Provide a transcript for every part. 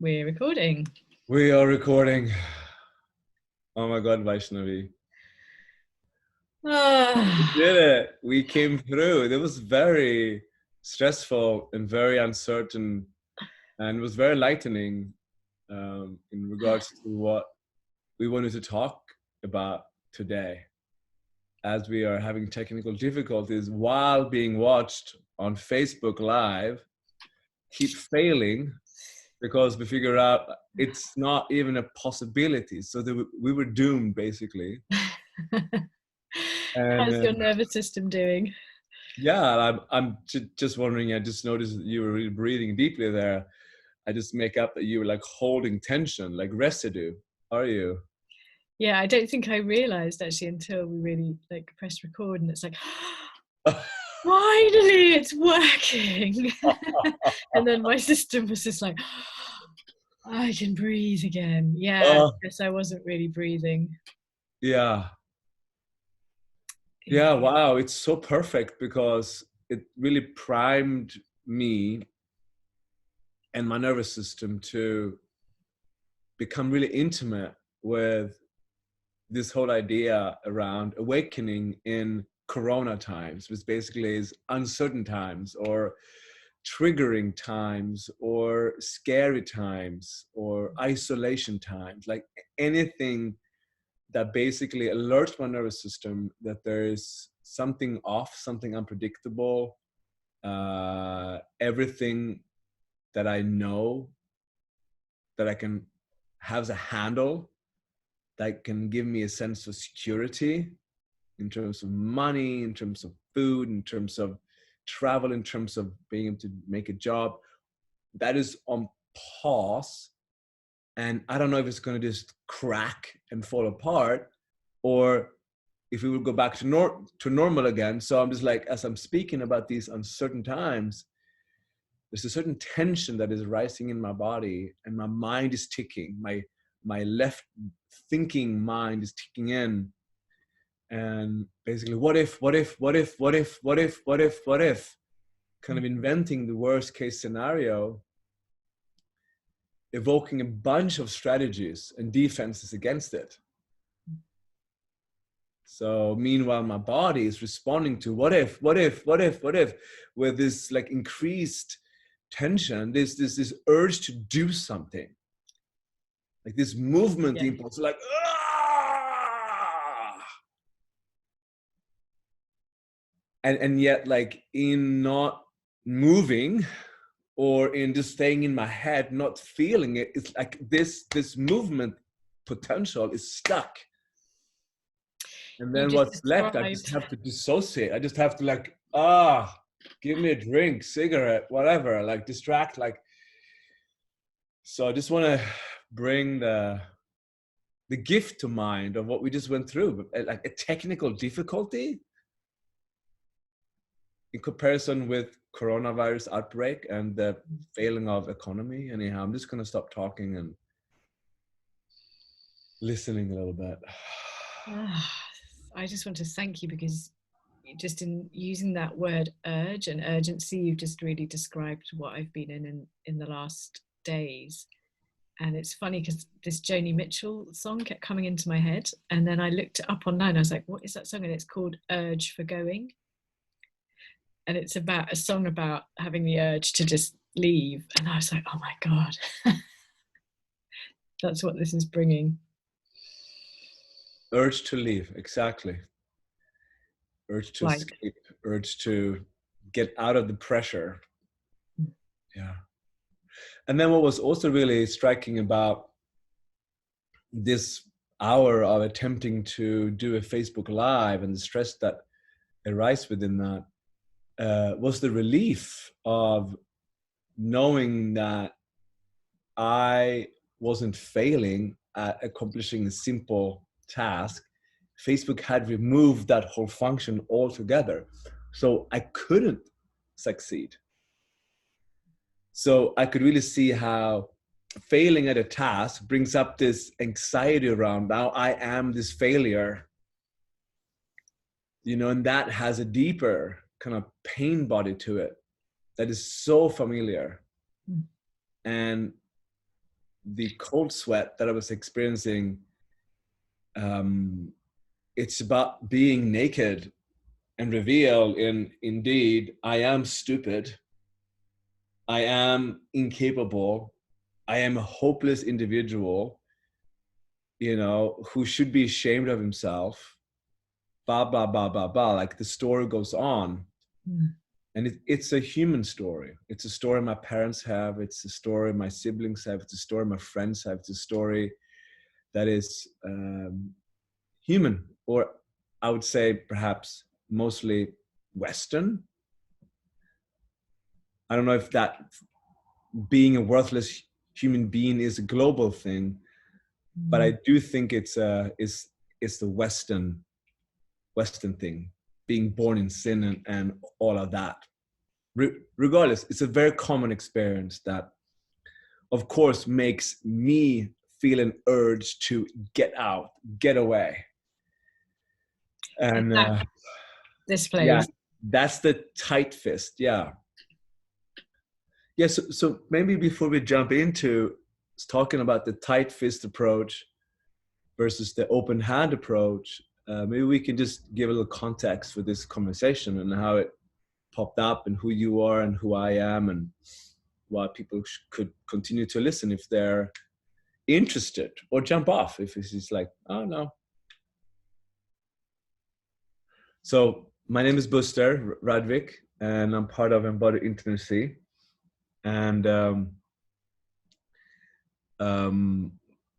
We're recording. We are recording. Oh my God, Vaishnavi. We Ah, did it. We came through. It was very stressful and very uncertain, and it was very lightening in regards to what we wanted to talk about today, as we are having technical difficulties while being watched on Facebook Live, keep failing because we figure out it's not even a possibility. So we were doomed, basically. And how's your nervous system doing? yeah, I'm just wondering. I just noticed that you were really breathing deeply there. I just make up that you were like holding tension, like residue. Are you? Yeah, I don't think I realized actually until we really pressed record, and it's like, finally, it's working. And then my system was just like, I can breathe again. Yeah, I Oh, guess I wasn't really breathing. yeah, Yeah. yeah. Wow, it's so perfect because it really primed me and my nervous system to become really intimate with this whole idea around awakening in Corona times, which basically is uncertain times or triggering times or scary times or isolation times, like anything that basically alerts my nervous system that there is something off, something unpredictable, everything that I know that I can have a handle, that can give me a sense of security in terms of money, in terms of food, in terms of travel, in terms of being able to make a job, that is on pause. And I don't know if it's going to just crack and fall apart or if we will go back to normal again. So I'm just like, as I'm speaking about these uncertain times, there's a certain tension that is rising in my body and my mind is ticking. My left thinking mind is ticking in. And basically, what if, kind of inventing the worst case scenario, evoking a bunch of strategies and defenses against it. So meanwhile, my body is responding to what if, with this like increased tension, this urge to do something, like this movement impulse, like, ah! And yet, like, in not moving or in just staying in my head, not feeling it, it's like this movement potential is stuck. And You then just what's left, I described. just have to dissociate. I just have to like, give me a drink, cigarette, whatever, like distract, like. So I just want to bring the gift to mind of what we just went through, like a technical difficulty in comparison with coronavirus outbreak and the failing of economy. Anyhow, I'm just going to stop talking and listening a little bit. I just want to thank you because just in using that word urge and urgency, you've just really described what I've been in the last days. And it's funny because this Joni Mitchell song kept coming into my head, and then I looked it up online. I was like, what is that song? And it's called Urge for Going, and it's about a song about having the urge to just leave. And I was like, oh my God, that's what this is bringing. Urge to leave, exactly. Urge to Right. escape, urge to get out of the pressure. Yeah. And then what was also really striking about this hour of attempting to do a Facebook Live and the stress that arises within that was the relief of knowing that I wasn't failing at accomplishing a simple task. Facebook had removed that whole function altogether. So I couldn't succeed. So I could really see how failing at a task brings up this anxiety around, now I am this failure, and that has a deeper kind of pain body to it that is so familiar. And the cold sweat that I was experiencing, it's about being naked and reveal in, indeed, I am stupid, I am incapable, I am a hopeless individual, you know, who should be ashamed of himself, blah, blah, blah, blah, blah. Like the story goes on. Mm. And it's a human story. It's a story my parents have. It's a story my siblings have. It's a story my friends have. It's a story that is human, or I would say perhaps mostly Western. I don't know if that being a worthless human being is a global thing, but I do think it's the Western thing, being born in sin and all of that. Regardless, it's a very common experience that, of course, makes me feel an urge to get out, get away. And this yeah, place. that's the tight fist. Yeah. Yeah. So maybe before we jump into talking about the tight fist approach versus the open hand approach, maybe we can just give a little context for this conversation and how it popped up and who you are and who I am and why people could continue to listen if they're interested, or jump off if it's just like, oh no. So my name is Buster Radvik, and I'm part of Embodied Intimacy. And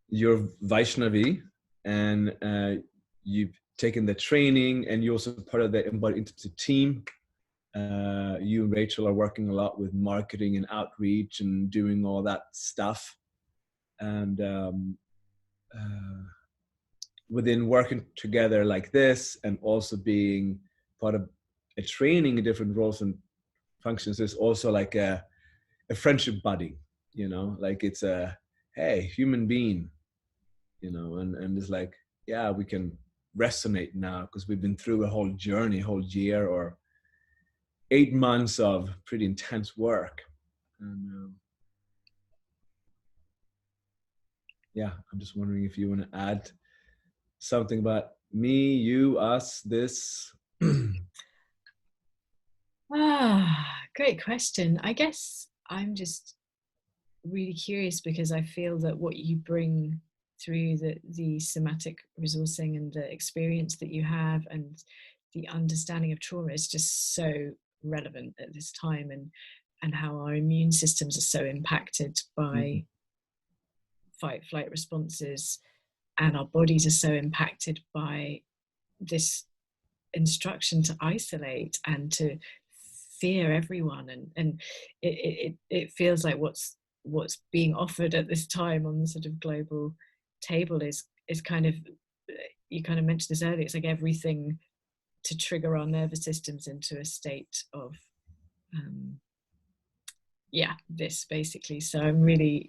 you're Vaishnavi, and you've taken the training, and you're also part of the Embodied Intimacy team. You and Rachel are working a lot with marketing and outreach and doing all that stuff. And within working together like this, and also being part of a training in different roles and functions, there's also like a friendship buddy, you know, like it's a, hey, human being, you know, and it's like, yeah, we can resonate now because we've been through a whole journey, whole year or 8 months of pretty intense work. And yeah, I'm just wondering if you want to add something about me, you, us, this. Great question. I guess I'm just really curious because I feel that what you bring through the somatic resourcing and the experience that you have and the understanding of trauma is just so relevant at this time, and how our immune systems are so impacted by fight flight responses, and our bodies are so impacted by this instruction to isolate and to fear everyone, and it feels like what's being offered at this time on the sort of global table is kind of, you kind of mentioned this earlier, it's like everything to trigger our nervous systems into a state of this basically. So I'm really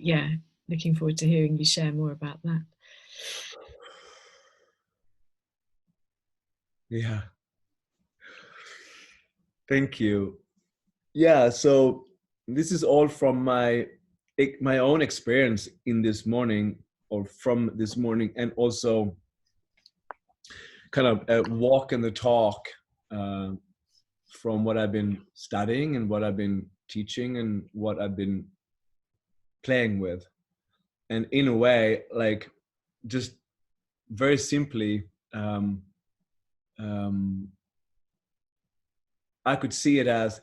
looking forward to hearing you share more about that. Yeah. Thank you. Yeah, so this is all from my own experience in this morning, or from this morning, and also kind of a walk and the talk from what I've been studying and what I've been teaching and what I've been playing with. And in a way, like, just very simply, I could see it as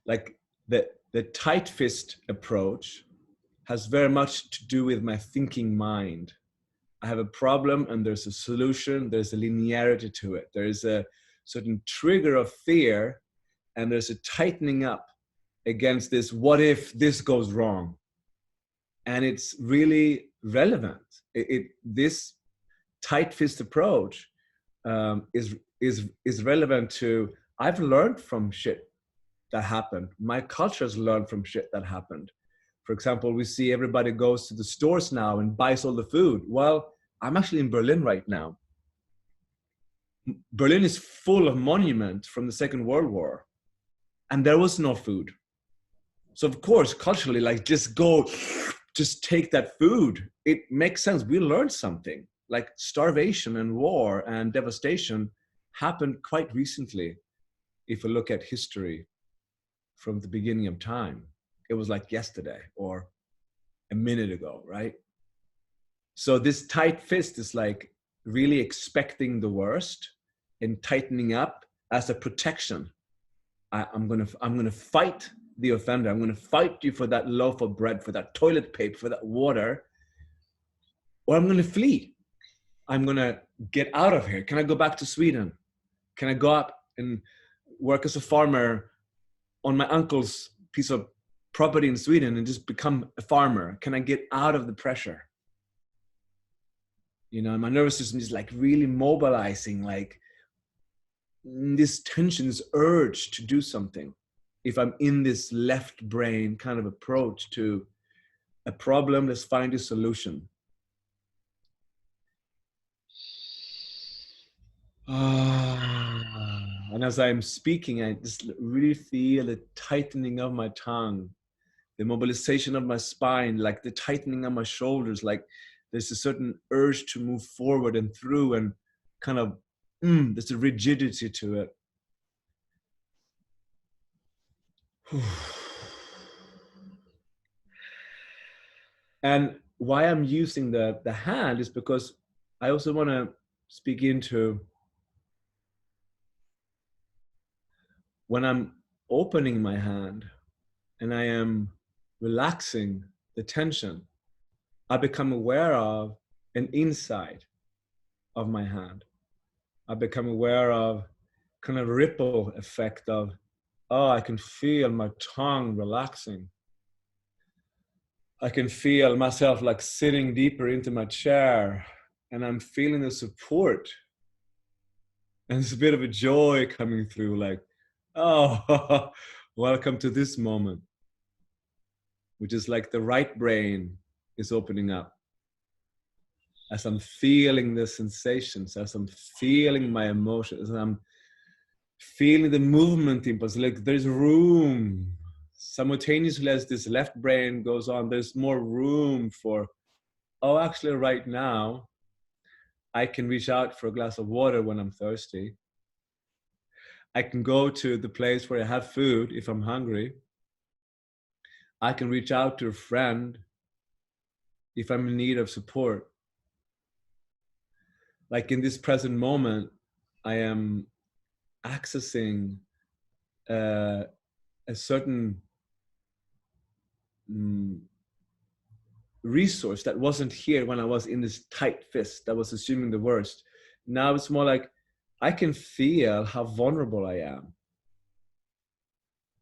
like the tight fist approach has very much to do with my thinking mind. I have a problem and there's a solution, there's a linearity to it. There is a certain trigger of fear, and there's a tightening up against this, what if this goes wrong? And it's really relevant. This tight fist approach is relevant to, I've learned from shit that happened. My culture's learned from shit that happened. For example, we see everybody goes to the stores now and buys all the food. Well, I'm actually in Berlin right now. Berlin is full of monuments from the Second World War, and there was no food. So of course, culturally, like, just go just take that food. It makes sense. We learned something. Like starvation and war and devastation happened quite recently. If we look at history from the beginning of time, it was like yesterday or a minute ago, right? So this tight fist is like really expecting the worst and tightening up as a protection. I'm gonna fight the offender. I'm gonna fight you for that loaf of bread, for that toilet paper, for that water, or I'm gonna flee. I'm gonna get out of here. Can I go back to Sweden? Can I go up and work as a farmer on my uncle's piece of property in Sweden and just become a farmer? Can I get out of the pressure? You know, my nervous system is like really mobilizing, like this tension, this urge to do something. If I'm in this left brain kind of approach to a problem, let's find a solution. And as I'm speaking, I just really feel the tightening of my tongue, the mobilization of my spine, like the tightening of my shoulders, like there's a certain urge to move forward and through, and kind of, there's a rigidity to it. And why I'm using the hand is because I also want to speak into when I'm opening my hand and I am relaxing the tension, I become aware of an inside of my hand. I become aware of kind of ripple effect of, oh, I can feel my tongue relaxing. I can feel myself like sitting deeper into my chair, and I'm feeling the support. And there's a bit of a joy coming through, like, oh, welcome to this moment, which is like the right brain is opening up. As I'm feeling the sensations, as I'm feeling my emotions, as I'm feeling the movement impulse, like there's room. Simultaneously as this left brain goes on, there's more room for, oh, actually right now, I can reach out for a glass of water when I'm thirsty. I can go to the place where I have food if I'm hungry. I can reach out to a friend if I'm in need of support. Like in this present moment, I am accessing a certain resource that wasn't here when I was in this tight fist that was assuming the worst. Now it's more like I can feel how vulnerable I am.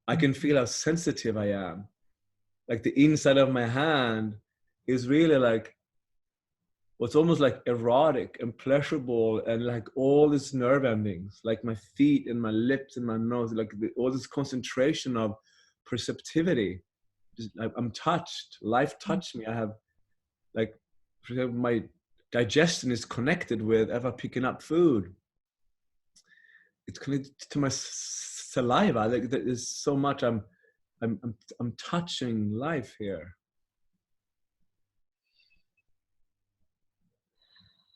I can feel how sensitive I am. Like the inside of my hand is really like what's almost like erotic and pleasurable, and like all these nerve endings, like my feet and my lips and my nose, like all this concentration of perceptivity. Just, I'm touched. Life touched me. I have, like, for example, my digestion is connected with ever picking up food. It's connected to my saliva. Like there's so much. I'm touching life here.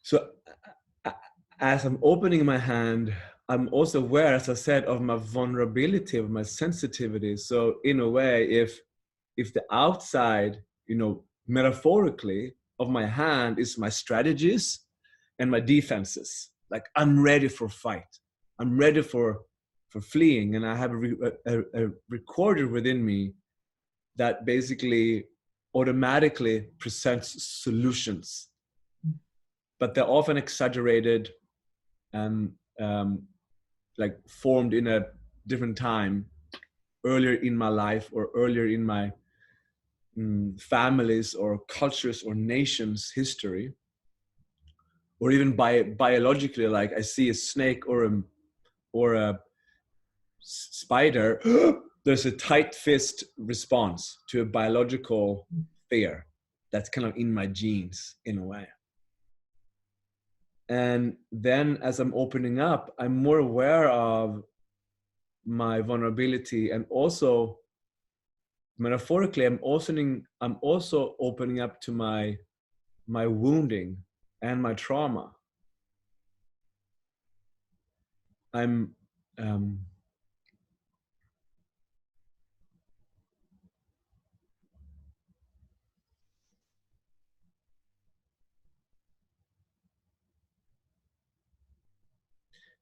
So as I'm opening my hand, I'm also aware, as I said, of my vulnerability, of my sensitivity. So in a way, if the outside, you know, metaphorically of my hand is my strategies and my defenses, like I'm ready for fight, I'm ready for fleeing, and I have a recorder within me that basically automatically presents solutions, but they're often exaggerated and like formed in a different time, earlier in my life or earlier in my families or cultures or nations history, or even biologically, like I see a snake or a spider, there's a tight fist response to a biological fear that's kind of in my genes in a way. And then as I'm opening up, I'm more aware of my vulnerability and also metaphorically, I'm also opening up to my wounding and my trauma. I'm um,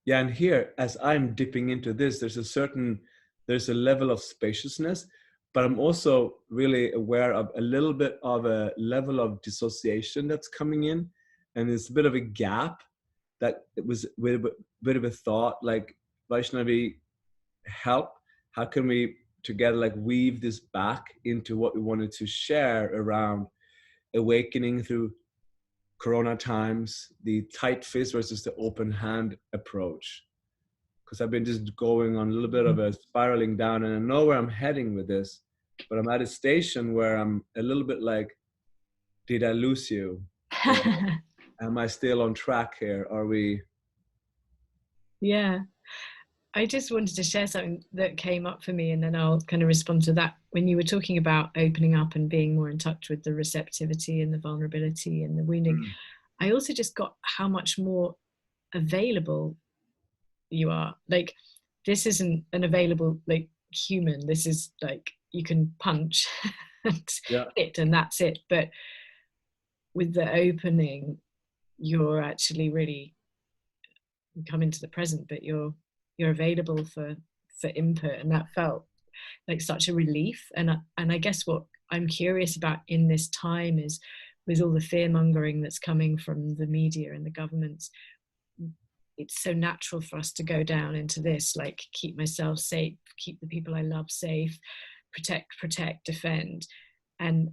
yeah, and here, as I'm dipping into this, there's a level of spaciousness, but I'm also really aware of a little bit of a level of dissociation that's coming in, and there's a bit of a gap that it was with a bit of a thought like, Vaishnavi, help. How can we together like weave this back into what we wanted to share around awakening through Coronatimes, the tight fist versus the open hand approach? Because I've been just going on a little bit of a spiraling down, and I know where I'm heading with this, but I'm at a station where I'm a little bit like, did I lose you? Or am I still on track here? Are we? Yeah. I just wanted to share something that came up for me, and then I'll kind of respond to that. When you were talking about opening up and being more in touch with the receptivity and the vulnerability and the wounding, I also just got how much more available you are. Like, this isn't an available like human. This is like you can punch and Yeah. hit and that's it. But with the opening, you're actually really come into the present, but you're available for input, and that felt like such a relief. And I guess what I'm curious about in this time is, with all the fear mongering that's coming from the media and the governments, it's so natural for us to go down into this, like, keep myself safe, keep the people I love safe, protect, defend. And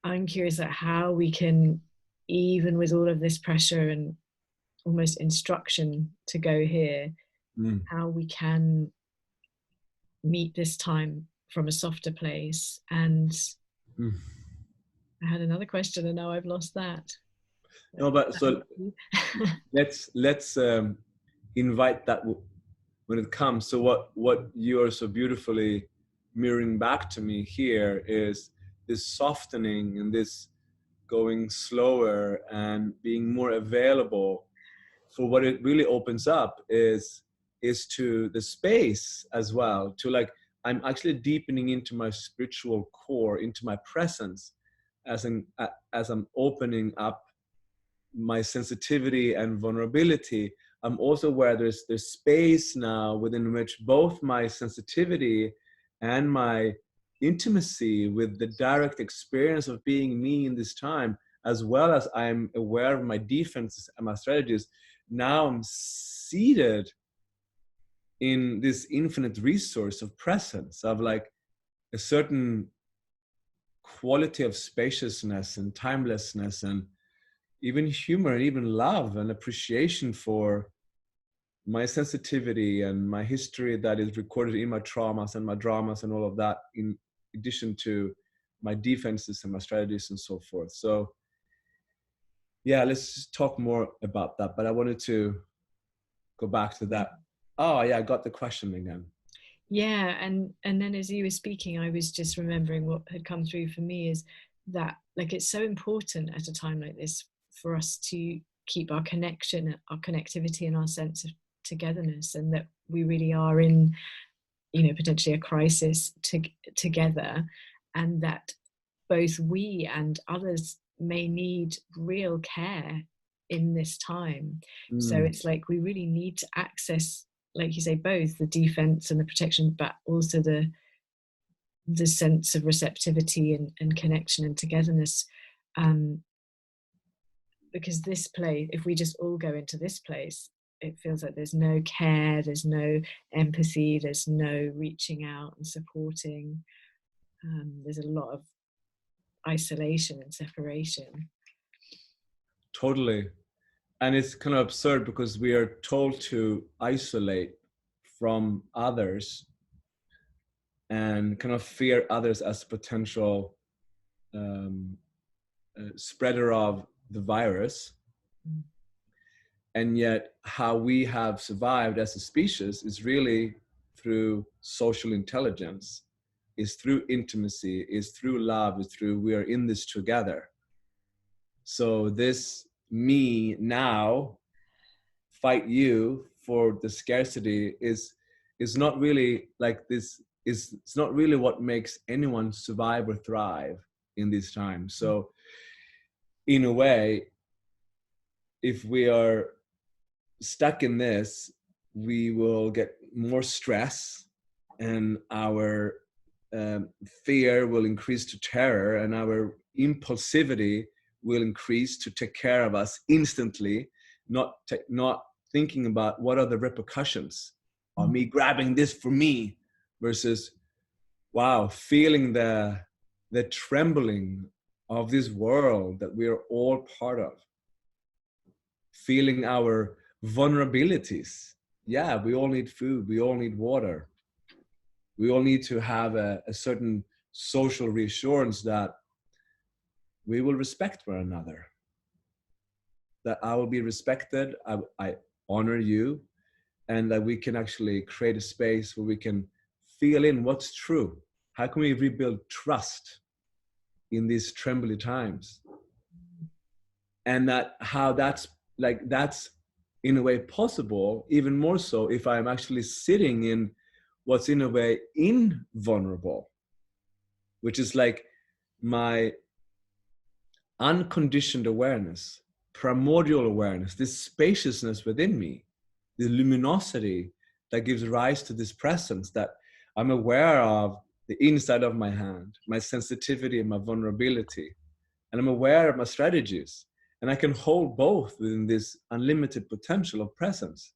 I'm curious at how we can, even with all of this pressure and almost instruction to go here, how we can meet this time from a softer place. And I had another question and now I've lost that. No, but so let's invite that when it comes. So what you are so beautifully mirroring back to me here is this softening and this going slower and being more available. For what it really opens up is to the space as well, to like, I'm actually deepening into my spiritual core, into my presence, as I'm opening up my sensitivity and vulnerability. I'm also aware there's space now within which both my sensitivity and my intimacy with the direct experience of being me in this time, as well as I'm aware of my defenses and my strategies, now I'm seated in this infinite resource of presence, of like a certain quality of spaciousness and timelessness and even humor and even love and appreciation for my sensitivity and my history that is recorded in my traumas and my dramas and all of that, in addition to my defenses and my strategies and so forth. So yeah, let's talk more about that. But I wanted to go back to that. Oh yeah, I got the question again. Yeah, and then as you were speaking, I was just remembering what had come through for me is that, like, it's so important at a time like this for us to keep our connection, our connectivity, and our sense of togetherness, and that we really are in, potentially a crisis together, and that both we and others may need real care in this time. So it's like we really need to access, like you say, both the defense and the protection, but also the sense of receptivity and connection and togetherness. Because this place, if we just all go into this place, it feels like there's no care, there's no empathy, there's no reaching out and supporting. There's a lot of isolation and separation. Totally. And it's kind of absurd because we are told to isolate from others and kind of fear others as potential spreader of the virus. And yet how we have survived as a species is really through social intelligence is through intimacy, is through love, is through we are in this together. So this me now fight you for the scarcity is not really like this, is it's not really what makes anyone survive or thrive in these times. So in a way, if we are stuck in this, we will get more stress, and our fear will increase to terror, and our impulsivity will increase to take care of us instantly, not thinking about what are the repercussions of me grabbing this for me, versus wow, feeling the trembling of this world that we are all part of, feeling our vulnerabilities. Yeah, we all need food, we all need water, we all need to have a certain social reassurance that we will respect one another, that I will be respected, I honor you, and that we can actually create a space where we can feel in what's true. How can we rebuild trust in these trembly times? And that how that's in a way possible, even more so if I'm actually sitting in what's in a way invulnerable, which is like my unconditioned awareness, primordial awareness, this spaciousness within me, the luminosity that gives rise to this presence, that I'm aware of the inside of my hand, my sensitivity and my vulnerability, and I'm aware of my strategies, and I can hold both within this unlimited potential of presence.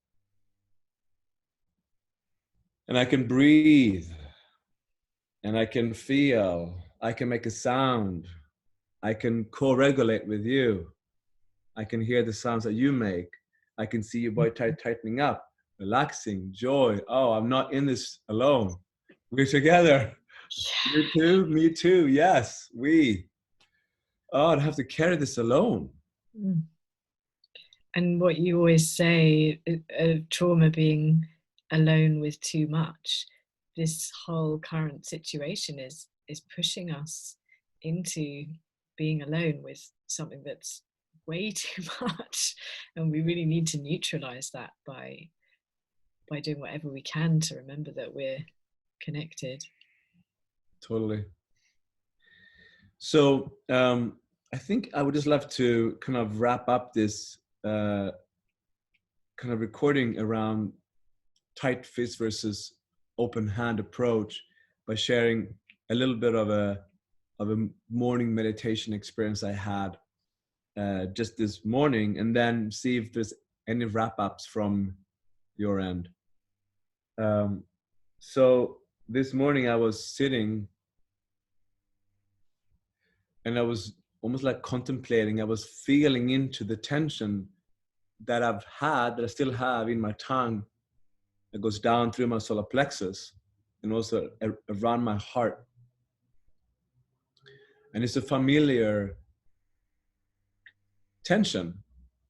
And I can breathe, and I can feel, I can make a sound, I can co-regulate with you, I can hear the sounds that you make, I can see your body tightening up, relaxing, joy. Oh, I'm not in this alone. We're together. Yeah. You too, me too. Yes, we. Oh, I don't have to carry this alone. And what you always say, trauma being alone with too much, this whole current situation is pushing us into being alone with something that's way too much, and we really need to neutralize that by doing whatever we can to remember that we're connected. Totally. So I think I would just love to kind of wrap up this kind of recording around tight fist versus open hand approach by sharing a little bit of a morning meditation experience I had just this morning, and then see if there's any wrap-ups from your end. So this morning I was sitting and I was almost like contemplating, I was feeling into the tension that I've had, that I still have in my tongue, that goes down through my solar plexus and also around my heart. And it's a familiar tension,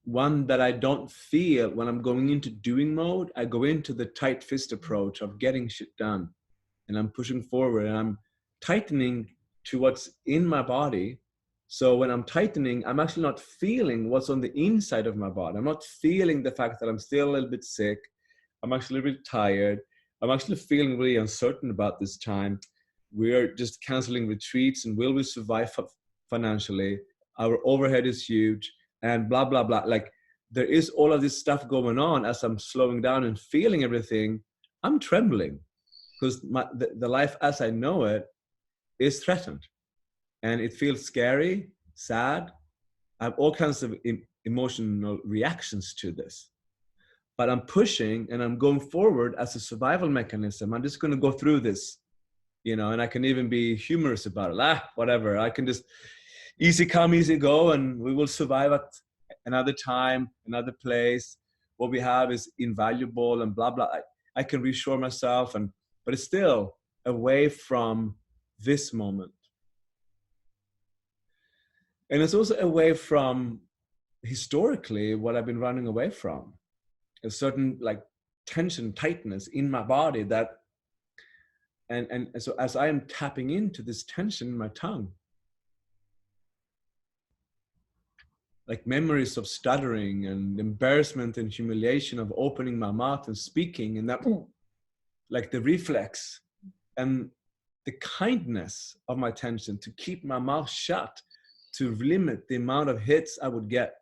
one that I don't feel when I'm going into doing mode. I go into the tight fist approach of getting shit done, and I'm pushing forward and I'm tightening to what's in my body. So when I'm tightening, I'm actually not feeling what's on the inside of my body. I'm not feeling the fact that I'm still a little bit sick. I'm actually a little bit tired. I'm actually feeling really uncertain about this time. We're just canceling retreats, and will we survive financially? Our overhead is huge, and blah, blah, blah. Like, there is all of this stuff going on. As I'm slowing down and feeling everything, I'm trembling, because the life as I know it is threatened, and it feels scary, sad. I have all kinds of emotional reactions to this, but I'm pushing and I'm going forward as a survival mechanism. I'm just going to go through this, and I can even be humorous about it. Whatever, I can just easy come, easy go, and we will survive at another time, another place. What we have is invaluable, and blah, blah. I can reassure myself, but it's still away from this moment. And it's also away from historically what I've been running away from, a certain like tension, tightness in my body that And so as I am tapping into this tension in my tongue, like memories of stuttering and embarrassment and humiliation of opening my mouth and speaking, and that, like the reflex and the kindness of my tension to keep my mouth shut, to limit the amount of hits I would get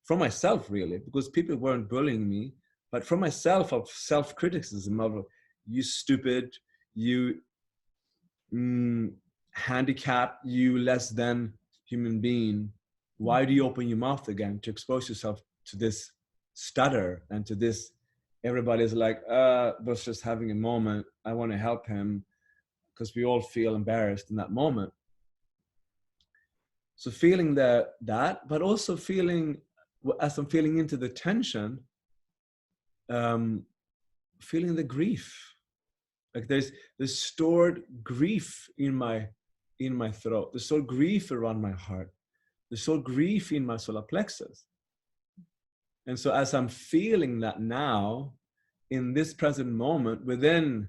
from myself, really, because people weren't bullying me, but from myself, of self-criticism of, you stupid, you handicapped, you less than human being. Why do you open your mouth again to expose yourself to this stutter and to this? Everybody's like, was just having a moment. I want to help him, because we all feel embarrassed in that moment. So feeling that, but also feeling, as I'm feeling into the tension, feeling the grief. Like there's stored grief in my throat. There's stored grief around my heart. There's stored grief in my solar plexus. And so as I'm feeling that now, in this present moment, within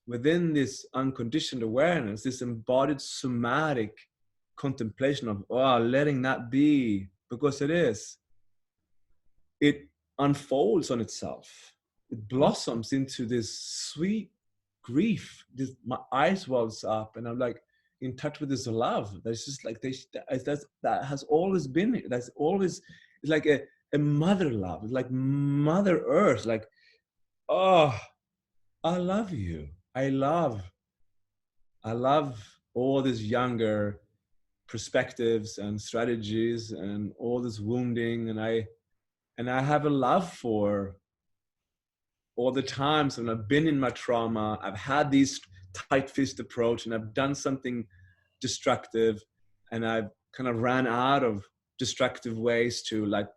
this unconditioned awareness, this embodied somatic contemplation of, oh, letting that be, because it unfolds on itself. It blossoms into this sweet grief. My eyes wells up, and I'm like in touch with this love. That's just like that has always been. That's always, it's like a mother love. It's like Mother Earth. Like, oh, I love you. I love all these younger perspectives and strategies and all this wounding, and I have a love for all the times when I've been in my trauma. I've had these tight fist approach, and I've done something destructive, and I've kind of ran out of destructive ways to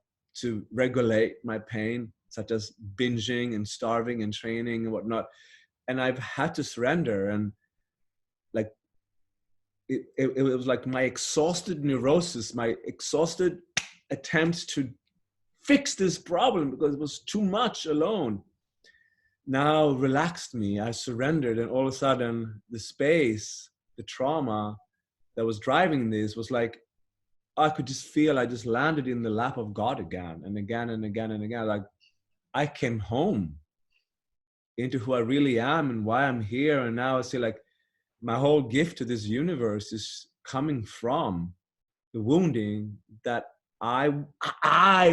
regulate my pain, such as binging and starving and training and whatnot. And I've had to surrender, and like it was like my exhausted neurosis, my exhausted attempts to fix this problem, because it was too much alone, now relaxed me. I surrendered, and all of a sudden the space, the trauma that was driving this was like, I could just feel I just landed in the lap of God again and again and again and again. Like I came home into who I really am and why I'm here. And now I see like my whole gift to this universe is coming from the wounding that I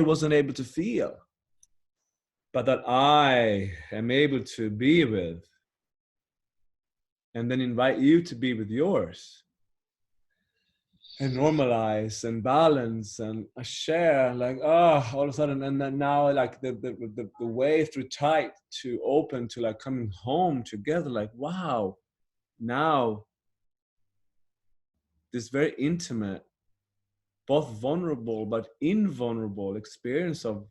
wasn't able to feel, but that I am able to be with, and then invite you to be with yours, and normalize and balance and share, like, oh, all of a sudden. And then now like the way through tight to open to like coming home together, like, wow, now this very intimate, both vulnerable but invulnerable experience of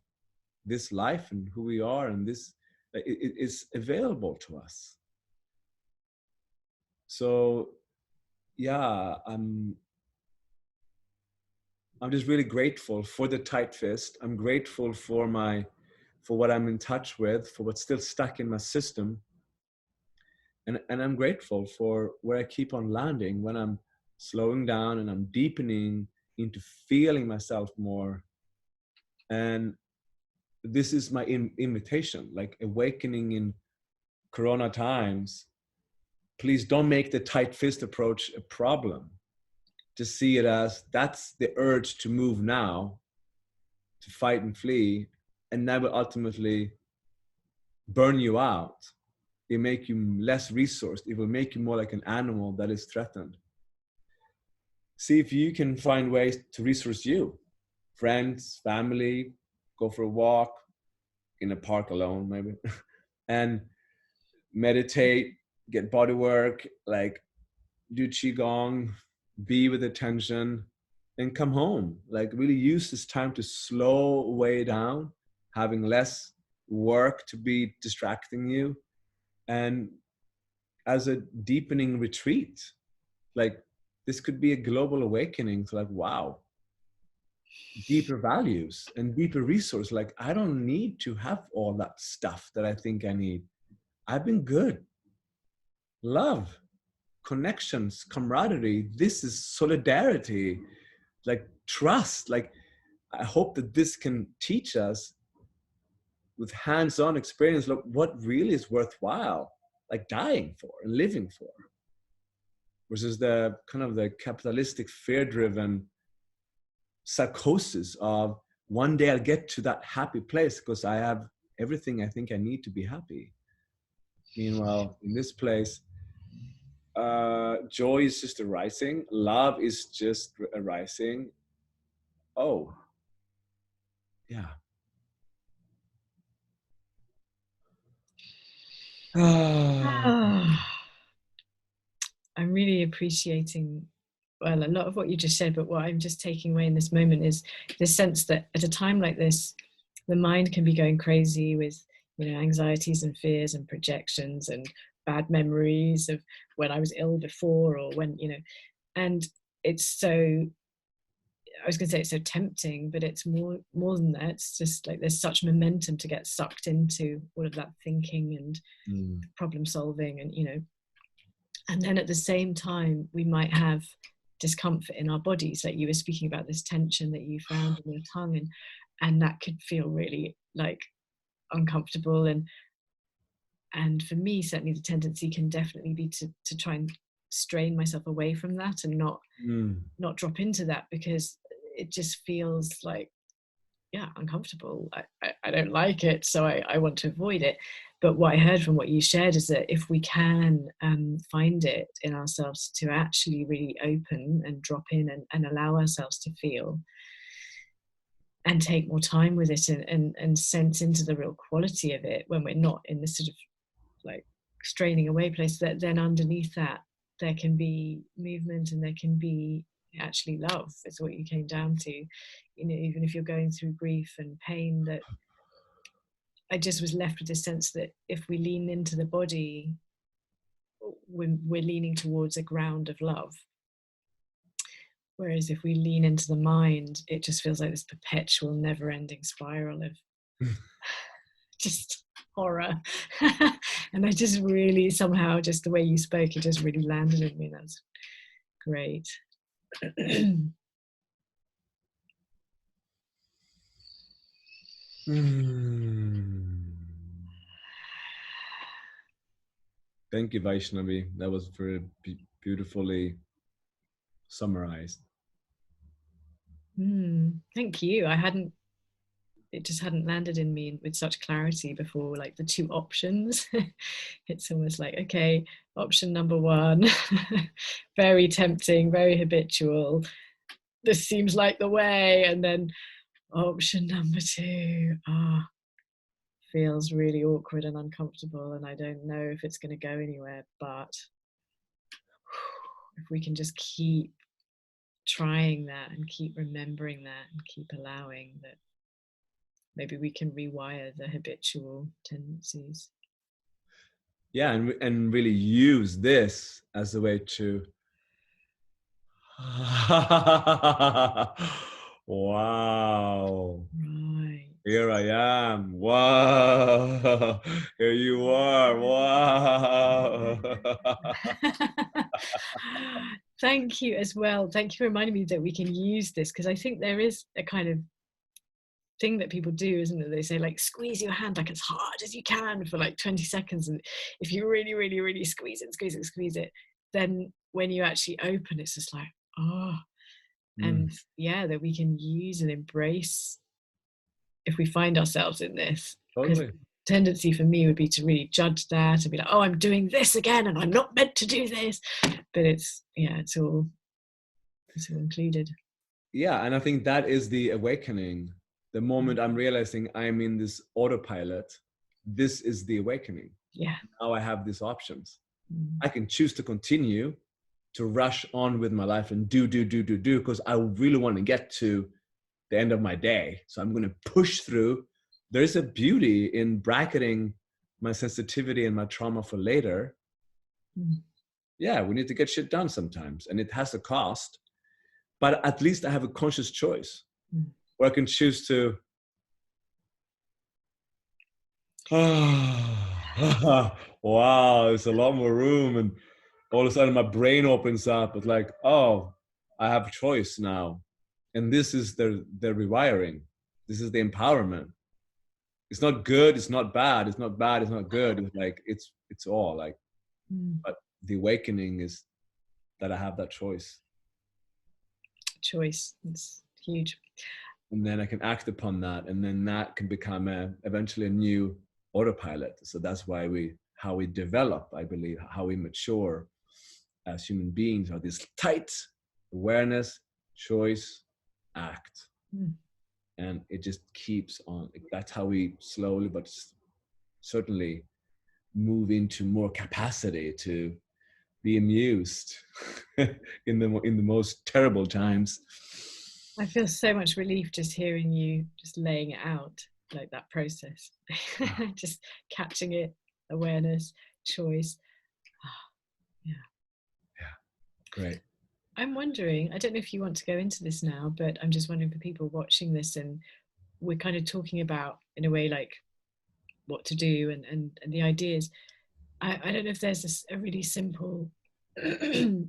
this life and who we are, and this it is available to us. So yeah, I'm just really grateful for the tight fist. I'm grateful for what I'm in touch with, for what's still stuck in my system. And I'm grateful for where I keep on landing when I'm slowing down and I'm deepening into feeling myself more. And this is my invitation, like awakening in Corona times. Please don't make the tight fist approach a problem. To see it as that's the urge to move now, to fight and flee, and that will ultimately burn you out. It make you less resourced. It will make you more like an animal that is threatened. See if you can find ways to resource you. Friends, family, go for a walk in a park alone, maybe, and meditate, get body work, like do qigong, be with attention, and come home. Like really use this time to slow way down, having less work to be distracting you, and as a deepening retreat. Like this could be a global awakening to like, wow, deeper values and deeper resource. Like I don't need to have all that stuff that I think I need. I've been good. Love. connections, camaraderie. This is solidarity, like trust. Like, I hope that this can teach us with hands-on experience, like what really is worthwhile, like dying for and living for, versus the kind of the capitalistic, fear-driven psychosis of one day I'll get to that happy place because I have everything I think I need to be happy. Meanwhile, in this place, joy is just arising, love is just arising. Oh, yeah. I'm really appreciating, well, a lot of what you just said, but what I'm just taking away in this moment is this sense that at a time like this, the mind can be going crazy with, anxieties and fears and projections and bad memories of when I was ill before, or when, and it's so, I was going to say it's so tempting, but it's more than that. It's just like there's such momentum to get sucked into all of that thinking and problem solving, and and then at the same time we might have discomfort in our bodies, like you were speaking about this tension that you found in your tongue, and that could feel really like uncomfortable, and for me certainly the tendency can definitely be to try and strain myself away from that and not drop into that, because it just feels like, yeah, uncomfortable. I don't like it, so I want to avoid it. But what I heard from what you shared is that if we can find it in ourselves to actually really open and drop in and allow ourselves to feel and take more time with it, and sense into the real quality of it when we're not in this sort of like straining away place, that then underneath that there can be movement, and there can be actually love, is what you came down to. Even if you're going through grief and pain, that I just was left with this sense that if we lean into the body, we're leaning towards a ground of love. Whereas if we lean into the mind, it just feels like this perpetual, never-ending spiral of just horror. And I just really, somehow, just the way you spoke, it just really landed in me. That's great. Thank you, Vaishnavi. That was very beautifully summarized. Thank you. It just hadn't landed in me with such clarity before, like the two options. It's almost like, okay, option number one, very tempting, very habitual. This seems like the way. And then option number two, feels really awkward and uncomfortable, and I don't know if it's going to go anywhere. But if we can just keep trying that and keep remembering that and keep allowing that, maybe we can rewire the habitual tendencies. Yeah, and really use this as a way to wow. Right. Here I am. Wow. Here you are. Wow. Thank you as well. Thank you for reminding me that we can use this, because I think there is a kind of thing that people do, isn't it? They say, like, squeeze your hand like as hard as you can for like 20 seconds. And if you really, really, really squeeze it, then when you actually open, it's just like, and yeah, that we can use and embrace if we find ourselves in this. Totally. Tendency for me would be to really judge that and be like, oh, I'm doing this again and I'm not meant to do this. But it's all included. Yeah, and I think that is the awakening. The moment I'm realizing I'm in this autopilot, this is the awakening. Yeah. Now I have these options. I can choose to continue to rush on with my life and do, because I really want to get to the end of my day. So I'm going to push through. There's a beauty in bracketing my sensitivity and my trauma for later. Yeah, we need to get shit done sometimes, and it has a cost. But at least I have a conscious choice where I can choose to, wow, there's a lot more room. And all of a sudden my brain opens up. It's like, oh, I have a choice now. And this is the rewiring. This is the empowerment. It's not good, it's not bad, it's not bad, it's not good. It's like, it's all like, but the awakening is that I have that choice. Choice. It's huge. And then I can act upon that. And then that can become eventually a new autopilot. So that's why how we develop, I believe, how we mature as human beings are this tight awareness, choice, act. And it just keeps on. That's how we slowly but certainly move into more capacity to be amused in the most terrible times. I feel so much relief just hearing you just laying it out, like that process. Just catching it, awareness, choice. Yeah. Great. I'm wondering, I don't know if you want to go into this now, but I'm just wondering for people watching this, and we're kind of talking about, in a way, like what to do and the ideas. I don't know if there's a really simple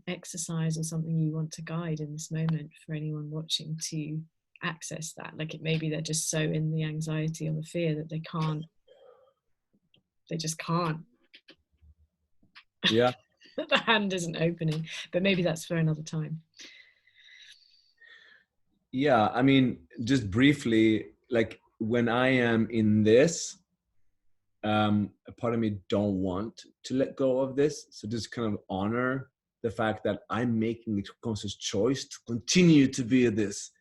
exercise or something you want to guide in this moment for anyone watching to access that. Like, it maybe they're just so in the anxiety or the fear that they just can't. Yeah. The hand isn't opening, but maybe that's for another time. Yeah, I mean, just briefly, like when I am in this, a part of me don't want to let go of this. So just kind of honor the fact that I'm making a conscious choice to continue to be this.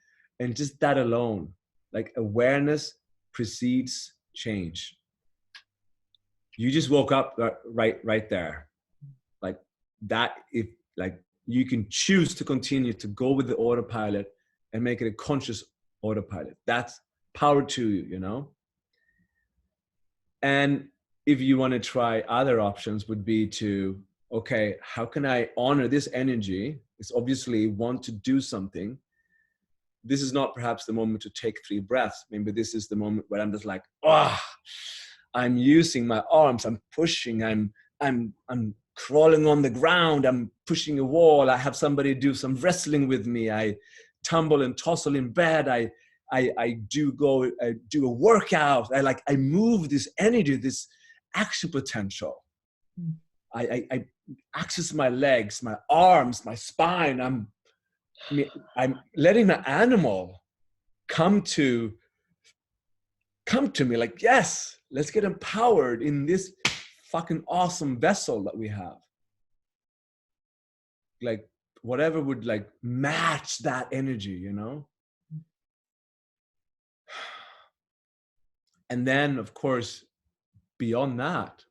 And just that alone, like awareness precedes change. You just woke up right there. Like that, if like you can choose to continue to go with the autopilot and make it a conscious autopilot. That's power to you, you know? And if you want to try other options would be to, okay, how can I honor this energy? It's obviously want to do something. This is not perhaps the moment to take 3 breaths. Maybe this is the moment where I'm just like, I'm using my arms, I'm pushing, I'm crawling on the ground, I'm pushing a wall, I have somebody do some wrestling with me, I tumble and tussle in bed, I do a workout, I move this energy, this action potential. I access my legs, my arms, my spine. I'm letting my animal come to me like, yes, let's get empowered in this fucking awesome vessel that we have. Like whatever would like match that energy, you know? And then of course, beyond that,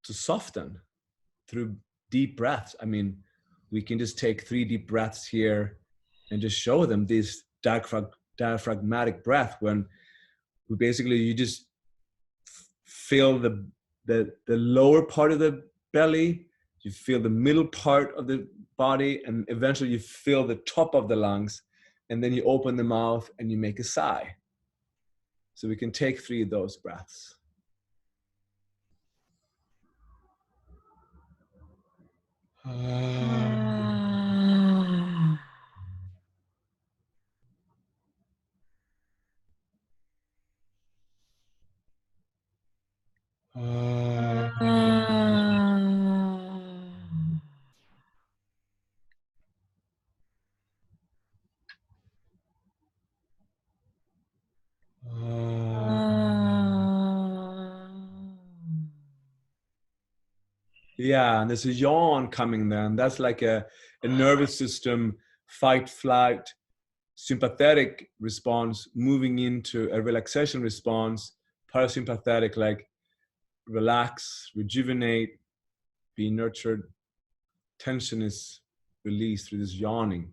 to soften through deep breaths. I mean, we can just take 3 deep breaths here and just show them this diaphragmatic breath when we basically, you just feel the lower part of the belly, you feel the middle part of the body, and eventually you feel the top of the lungs, and then you open the mouth and you make a sigh. So we can take 3 of those breaths. Yeah, and there's a yawn coming then. That's like a nervous system fight, flight, sympathetic response moving into a relaxation response, parasympathetic, like relax, rejuvenate, be nurtured. Tension is released through this yawning.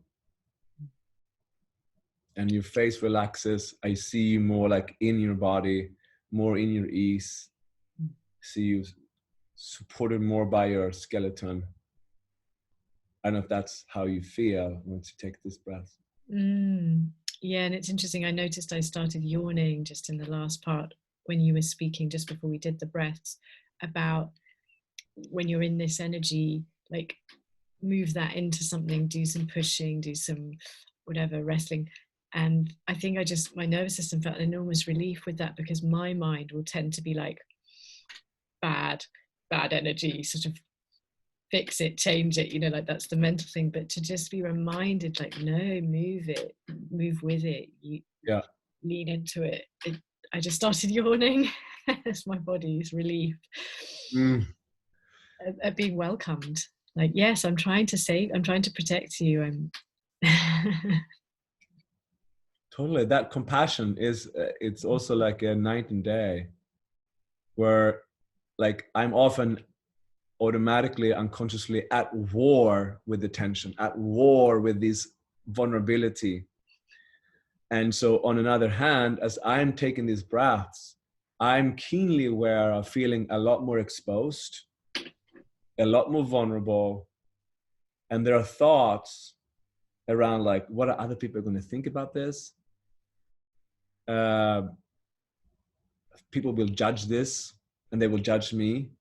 And your face relaxes. I see you more like in your body, more in your ease. See you supported more by your skeleton. I don't know if that's how you feel once you take this breath. Yeah, and it's interesting. I noticed I started yawning just in the last part when you were speaking, just before we did the breaths, about when you're in this energy, like move that into something, do some pushing, do some whatever, wrestling. And I think my nervous system felt an enormous relief with that, because my mind will tend to be like bad energy, sort of fix it, change it, like that's the mental thing. But to just be reminded, like, no, move it, move with it, you lean into it. I just started yawning as my body's relieved at being welcomed. Like, yes, I'm trying to protect you. I'm Totally. That compassion is, it's also like a night and day, where like I'm often automatically, unconsciously at war with the tension, at war with this vulnerability. And so on another hand, as I'm taking these breaths, I'm keenly aware of feeling a lot more exposed, a lot more vulnerable. And there are thoughts around like, what are other people going to think about this? People will judge this and they will judge me.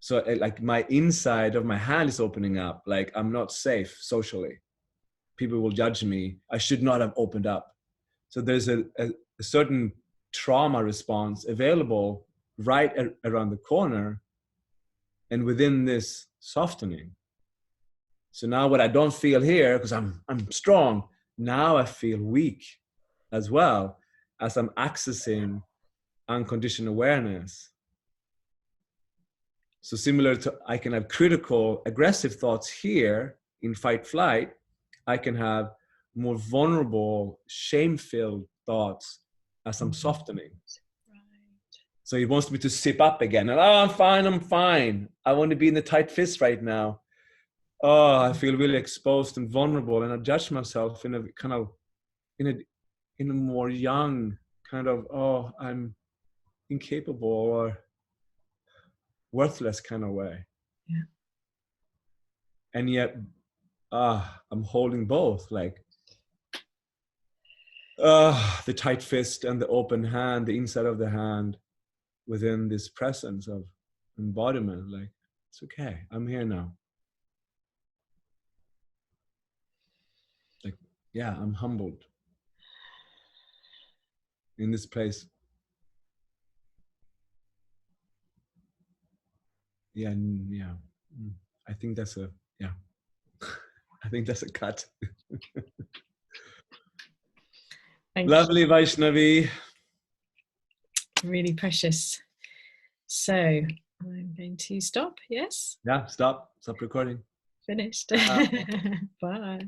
So like my inside of my hand is opening up, like I'm not safe socially. People will judge me. I should not have opened up. So there's a certain trauma response available right around the corner and within this softening. So now what I don't feel here, because I'm strong, now I feel weak as well, as I'm accessing unconditioned awareness. So similar to, I can have critical, aggressive thoughts here in fight flight, I can have more vulnerable, shame-filled thoughts as I'm softening. Right. So he wants me to zip up again. And, oh, I'm fine. I want to be in the tight fist right now. Oh, I feel really exposed and vulnerable. And I judge myself in a kind of, in a more young kind of, oh, I'm incapable or worthless kind of way. Yeah. And yet, I'm holding both, like the tight fist and the open hand, the inside of the hand, within this presence of embodiment. Like, it's okay, I'm here now. Like, yeah, I'm humbled in this place. Yeah, I think that's a, yeah. I think that's a cut. Lovely, Vaishnavi. Really precious. So I'm going to stop. Yes? Yeah, stop recording. Finished. Bye.